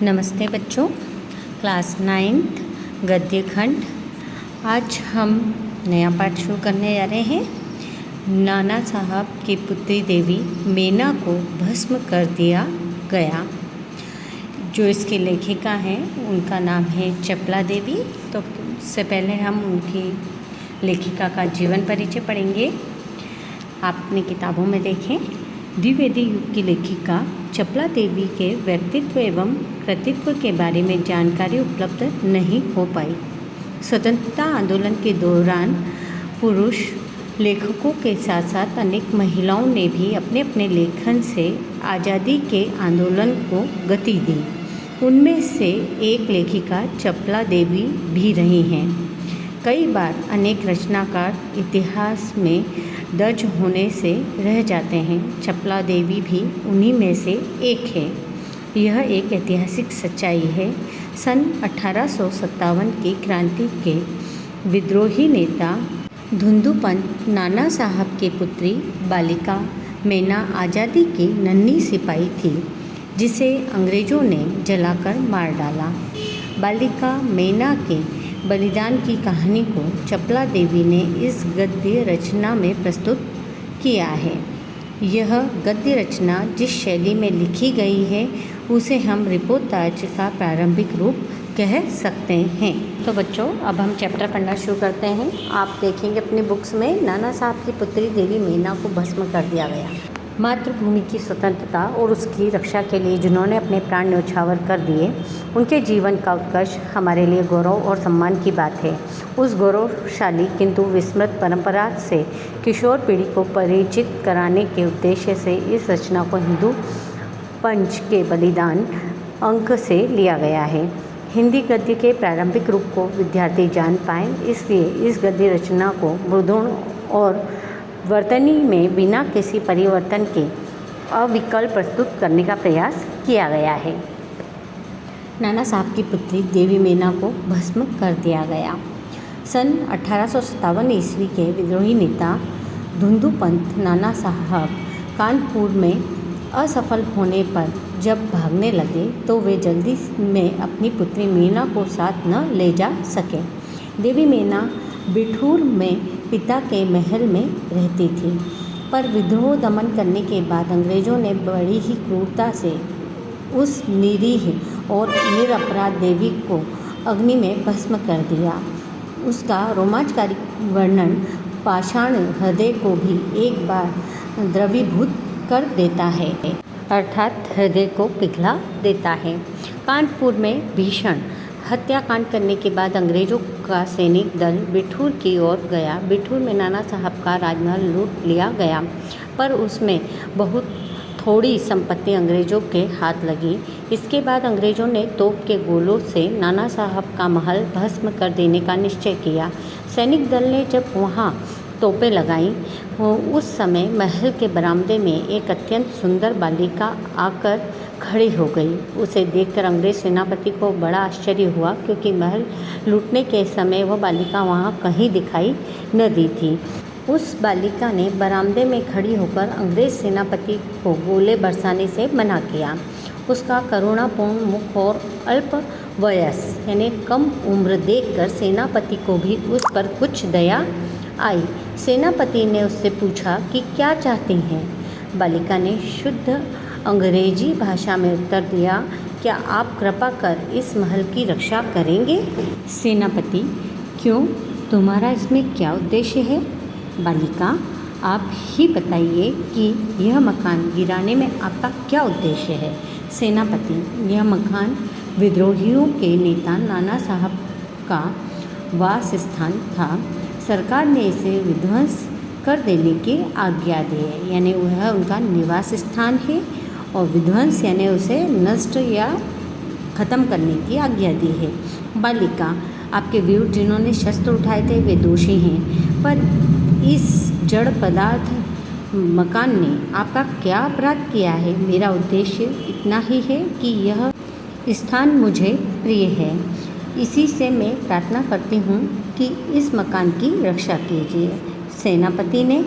नमस्ते बच्चों, class 9th गद्य खंड। आज हम नया पाठ शुरू करने जा रहे हैं। नाना साहब की पुत्री देवी मीना को भस्म कर दिया गया। जो इसकी लेखिका हैं उनका नाम है चपला देवी। तो उससे पहले हम उनकी लेखिका का जीवन परिचय पढ़ेंगे। आप अपनी किताबों में देखें। द्विवेदी युग की लेखिका चपला देवी के व्यक्तित्व एवं कृतित्व के बारे में जानकारी उपलब्ध नहीं हो पाई। स्वतंत्रता आंदोलन के दौरान पुरुष लेखकों के साथ साथ अनेक महिलाओं ने भी अपने अपने लेखन से आज़ादी के आंदोलन को गति दी। उनमें से एक लेखिका चपला देवी भी रही हैं। कई बार अनेक रचनाकार इतिहास में दर्ज होने से रह जाते हैं। चपला देवी भी उन्हीं में से एक है। यह एक ऐतिहासिक सच्चाई है। सन 1857 की क्रांति के विद्रोही नेता धुंधुपंत नाना साहब की पुत्री बालिका मीना आज़ादी की नन्ही सिपाही थी, जिसे अंग्रेज़ों ने जलाकर मार डाला। बालिका मीना के बलिदान की कहानी को चपला देवी ने इस गद्य रचना में प्रस्तुत किया है। यह गद्य रचना जिस शैली में लिखी गई है उसे हम रिपोर्टाज का प्रारंभिक रूप कह सकते हैं। तो बच्चों, अब हम चैप्टर पढ़ना शुरू करते हैं। आप देखेंगे अपनी बुक्स में, नाना साहब की पुत्री देवी मीना को भस्म कर दिया गया। मातृभूमि की स्वतंत्रता और उसकी रक्षा के लिए जिन्होंने अपने प्राण न्यौछावर कर दिए, उनके जीवन का उत्कर्ष हमारे लिए गौरव और सम्मान की बात है। उस गौरवशाली किंतु विस्मृत परंपरा से किशोर पीढ़ी को परिचित कराने के उद्देश्य से इस रचना को हिंदू पंच के बलिदान अंक से लिया गया है। हिंदी गद्य के प्रारंभिक रूप को विद्यार्थी जान पाएँ, इसलिए इस गद्य रचना को मृदुण और वर्तनी में बिना किसी परिवर्तन के अविकल प्रस्तुत करने का प्रयास किया गया है। नाना साहब की पुत्री देवी मीना को भस्म कर दिया गया। सन 1857 ईस्वी के विद्रोही नेता धुंधुपंत नाना साहब कानपुर में असफल होने पर जब भागने लगे तो वे जल्दी में अपनी पुत्री मीना को साथ न ले जा सके। देवी मीना बिठूर में पिता के महल में रहती थी, पर विद्रोह दमन करने के बाद अंग्रेज़ों ने बड़ी ही क्रूरता से उस निरीह और निरपराध देवी को अग्नि में भस्म कर दिया। उसका रोमांचकारी वर्णन पाषाण हृदय को भी एक बार द्रवीभूत कर देता है, अर्थात हृदय को पिघला देता है। कानपुर में भीषण हत्याकांड करने के बाद अंग्रेज़ों का सैनिक दल बिठूर की ओर गया। बिठूर में नाना साहब का राजमहल लूट लिया गया, पर उसमें बहुत थोड़ी संपत्ति अंग्रेज़ों के हाथ लगी। इसके बाद अंग्रेज़ों ने तोप के गोलों से नाना साहब का महल भस्म कर देने का निश्चय किया। सैनिक दल ने जब वहाँ तोपें लगाईं, उस समय महल के बरामदे में एक अत्यंत सुंदर बालिका आकर खड़ी हो गई। उसे देखकर अंग्रेज़ सेनापति को बड़ा आश्चर्य हुआ, क्योंकि महल लूटने के समय वह बालिका वहाँ कहीं दिखाई न दी थी। उस बालिका ने बरामदे में खड़ी होकर अंग्रेज़ सेनापति को गोले बरसाने से मना किया। उसका करुणापूर्ण मुख और अल्प वयस यानी कम उम्र देखकर सेनापति को भी उस पर कुछ दया आई। सेनापति ने उससे पूछा कि क्या चाहती हैं। बालिका ने शुद्ध अंग्रेजी भाषा में उत्तर दिया, क्या आप कृपा कर इस महल की रक्षा करेंगे? सेनापति, क्यों, तुम्हारा इसमें क्या उद्देश्य है? बालिका, आप ही बताइए कि यह मकान गिराने में आपका क्या उद्देश्य है? सेनापति, यह मकान विद्रोहियों के नेता नाना साहब का वास स्थान था। सरकार ने इसे विध्वंस कर देने की आज्ञा दी है, यानी वह उनका निवास स्थान है, और विध्वंस यानी उसे नष्ट या ख़त्म करने की आज्ञा दी है। बालिका, आपके विरुद्ध जिन्होंने शस्त्र उठाए थे वे दोषी हैं, पर इस जड़ पदार्थ मकान ने आपका क्या अपराध किया है? मेरा उद्देश्य इतना ही है कि यह स्थान मुझे प्रिय है, इसी से मैं प्रार्थना करती हूँ कि इस मकान की रक्षा कीजिए। सेनापति ने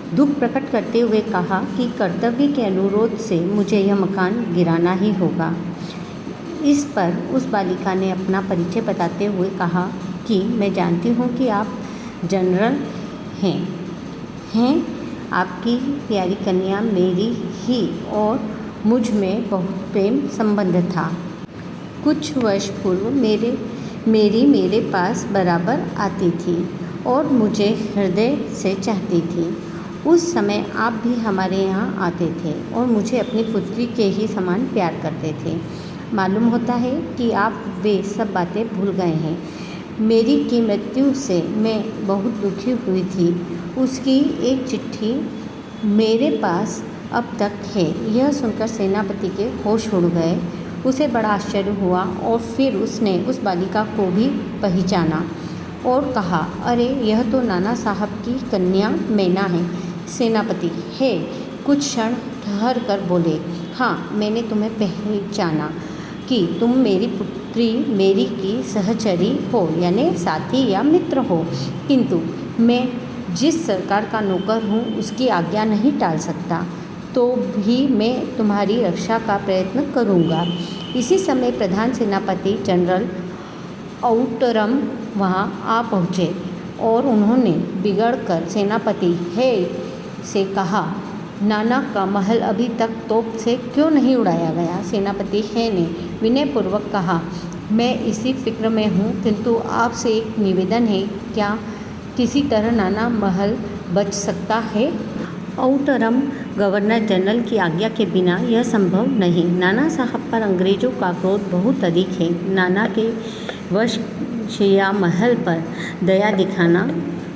दुख प्रकट करते हुए कहा कि कर्तव्य के अनुरोध से मुझे यह मकान गिराना ही होगा। इस पर उस बालिका ने अपना परिचय बताते हुए कहा कि मैं जानती हूँ कि आप जनरल हैं आपकी प्यारी कन्या मेरी ही और मुझ में बहुत प्रेम संबंध था। कुछ वर्ष पूर्व मेरे पास बराबर आती थी और मुझे हृदय से चाहती थी। उस समय आप भी हमारे यहाँ आते थे और मुझे अपनी पुत्री के ही समान प्यार करते थे। मालूम होता है कि आप वे सब बातें भूल गए हैं। मेरी की मृत्यु से मैं बहुत दुखी हुई थी। उसकी एक चिट्ठी मेरे पास अब तक है। यह सुनकर सेनापति के होश उड़ गए। उसे बड़ा आश्चर्य हुआ और फिर उसने उस बालिका को भी पहचाना और कहा, अरे यह तो नाना साहब की कन्या मैना है। सेनापति है कुछ क्षण ठहर कर बोले, हाँ मैंने तुम्हें पहचाना कि तुम मेरी पुत्री मेरी की सहचरी हो, यानी साथी या मित्र हो, किंतु मैं जिस सरकार का नौकर हूँ उसकी आज्ञा नहीं टाल सकता, तो भी मैं तुम्हारी रक्षा का प्रयत्न करूँगा। इसी समय प्रधान सेनापति जनरल आउटरम वहाँ आ पहुँचे और उन्होंने बिगड़कर सेनापति है से कहा, नाना का महल अभी तक तोप से क्यों नहीं उड़ाया गया? सेनापति है ने विनयपूर्वक कहा, मैं इसी फिक्र में हूँ, किंतु आपसे एक निवेदन है, क्या किसी तरह नाना महल बच सकता है? आउटरम, गवर्नर जनरल की आज्ञा के बिना यह संभव नहीं। नाना साहब पर अंग्रेज़ों का क्रोध बहुत अधिक है। नाना के वश या महल पर दया दिखाना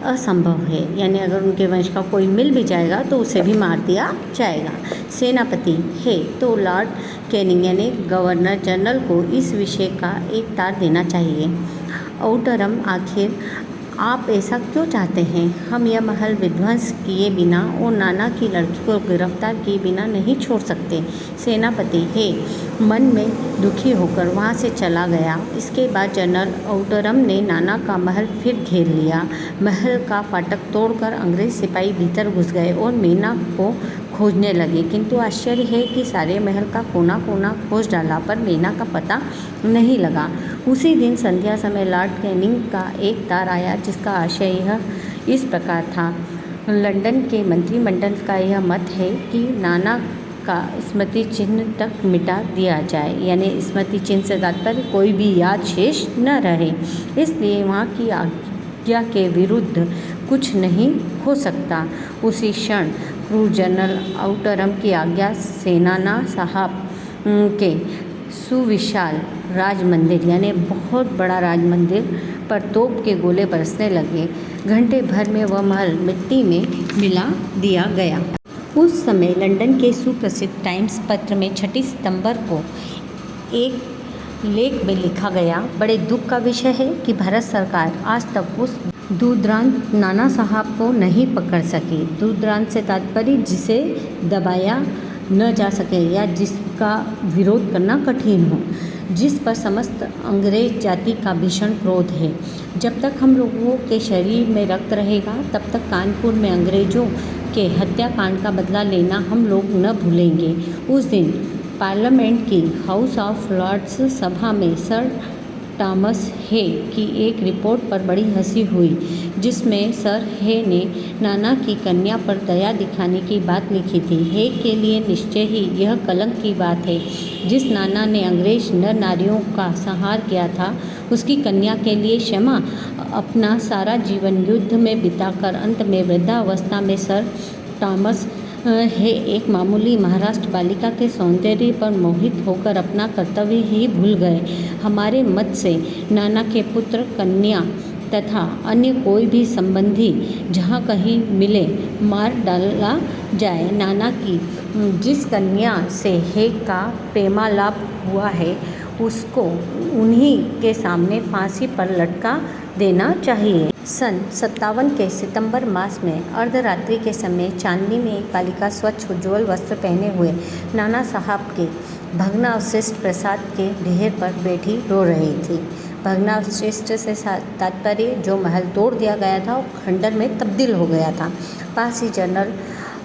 असंभव है, यानी अगर उनके वंश का कोई मिल भी जाएगा तो उसे भी मार दिया जाएगा। सेनापति है तो लॉर्ड कैनिंग यानी गवर्नर जनरल को इस विषय का एक तार देना चाहिए। आउटरम, आखिर आप ऐसा क्यों चाहते हैं? हम यह महल विध्वंस किए बिना और नाना की लड़की को गिरफ्तार किए बिना नहीं छोड़ सकते। सेनापति है मन में दुखी होकर वहाँ से चला गया। इसके बाद जनरल आउटरम ने नाना का महल फिर घेर लिया। महल का फाटक तोड़कर अंग्रेज सिपाही भीतर घुस गए और मीना को खोजने लगे, किंतु आश्चर्य है कि सारे महल का कोना कोना खोज डाला पर मीना का पता नहीं लगा। उसी दिन संध्या समय लॉर्ड कैनिंग का एक तार आया जिसका आशय यह इस प्रकार था, लंदन के मंत्रिमंडल का यह मत है कि नाना का स्मृति चिन्ह तक मिटा दिया जाए, यानी स्मृति चिन्ह से तात्पर्य कोई भी याद शेष न रहे, इसलिए वहाँ की आज्ञा के विरुद्ध कुछ नहीं हो सकता। उसी क्षण क्रूर जनरल आउटरम की आज्ञा से नाना साहब के सुविशाल राजमंदिर यानी बहुत बड़ा राजमंदिर पर तोप के गोले बरसने लगे। घंटे भर में वह महल मिट्टी में मिला दिया गया। उस समय लंदन के सुप्रसिद्ध टाइम्स पत्र में 6 सितंबर को एक लेख में लिखा गया, बड़े दुख का विषय है कि भारत सरकार आज तक उस दुर्दांत नाना साहब को नहीं पकड़ सकी। दुर्दांत से तात्पर्य जिसे दबाया न जा सके या जिसका विरोध करना कठिन हो, जिस पर समस्त अंग्रेज जाति का भीषण क्रोध है। जब तक हम लोगों के शरीर में रक्त रहेगा तब तक कानपुर में अंग्रेज़ों के हत्याकांड का बदला लेना हम लोग न भूलेंगे। उस दिन पार्लियामेंट की हाउस ऑफ लॉर्ड्स सभा में सर थॉमस हे की एक रिपोर्ट पर बड़ी हंसी हुई, जिसमें सर हे ने नाना की कन्या पर दया दिखाने की बात लिखी थी। हे के लिए निश्चय ही यह कलंक की बात है। जिस नाना ने अंग्रेज नर नारियों का संहार किया था, उसकी कन्या के लिए क्षमा, अपना सारा जीवन युद्ध में बिताकर अंत में वृद्धावस्था में सर थॉमस है एक मामूली महाराष्ट्र बालिका के सौंदर्य पर मोहित होकर अपना कर्तव्य ही भूल गए। हमारे मत से नाना के पुत्र, कन्या तथा अन्य कोई भी संबंधी जहाँ कहीं मिले मार डाला जाए। नाना की जिस कन्या से हे का प्रेमालाप हुआ है उसको उन्हीं के सामने फांसी पर लटका देना चाहिए। सन 57 के सितंबर मास में अर्धरात्रि के समय चांदनी में एक बालिका स्वच्छ उज्ज्वल वस्त्र पहने हुए नाना साहब के भग्नावशिष्ट प्रसाद के ढेर पर बैठी रो रही थी। भग्नावशिष्ट से तात्पर्य जो महल तोड़ दिया गया था वो खंडर में तब्दील हो गया था। पास ही जनरल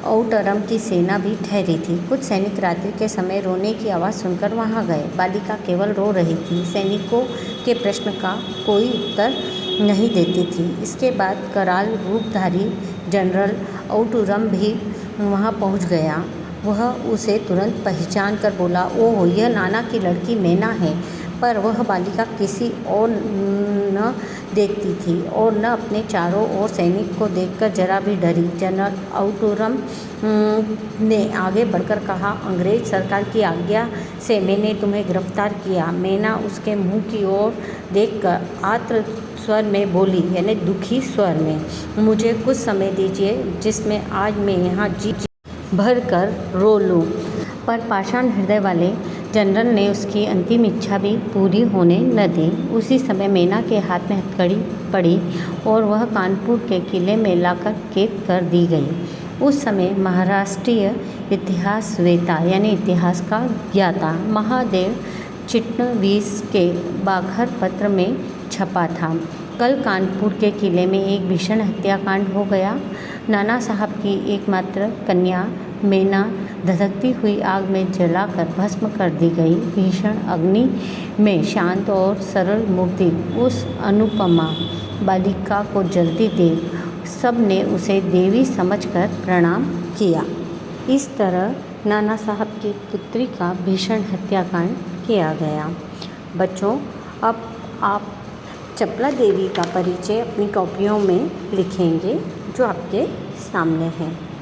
औटरम की सेना भी ठहरी थी। कुछ सैनिक रात्रि के समय रोने की आवाज़ सुनकर वहां गए। बालिका केवल रो रही थी, सैनिकों के प्रश्न का कोई उत्तर नहीं देती थी। इसके बाद कराल रूपधारी जनरल औटुरम भी वहां पहुंच गया। वह उसे तुरंत पहचान कर बोला, ओह, यह नाना की लड़की मैना है। पर वह बालिका किसी और न देखती थी और न अपने चारों ओर सैनिक को देखकर जरा भी डरी। जनरल औटुरम ने आगे बढ़कर कहा, अंग्रेज सरकार की आज्ञा से मैंने तुम्हें गिरफ्तार किया। मैना उसके मुंह की ओर देखकर आर्द्र स्वर में बोली, यानी दुखी स्वर में, मुझे कुछ समय दीजिए जिसमें आज मैं यहाँ जी भर कर रो लूँ। पर पाषाण हृदय वाले जनरल ने उसकी अंतिम इच्छा भी पूरी होने न दी। उसी समय मैना के हाथ में हथकड़ी पड़ी और वह कानपुर के किले में लाकर कैद कर दी गई। उस समय महाराष्ट्रीय इतिहासवेता यानी इतिहास का ज्ञाता महादेव चिटणवीस के बाघर पत्र में छपा था, कल कानपुर के किले में एक भीषण हत्याकांड हो गया। नाना साहब की एकमात्र कन्या मैना धधकती हुई आग में जलाकर भस्म कर दी गई। भीषण अग्नि में शांत और सरल मूर्ति उस अनुपमा बालिका को जलती देख सब ने उसे देवी समझकर प्रणाम किया। इस तरह नाना साहब की पुत्री का भीषण हत्याकांड किया गया। बच्चों, अब आप चपला देवी का परिचय अपनी कॉपियों में लिखेंगे जो आपके सामने है।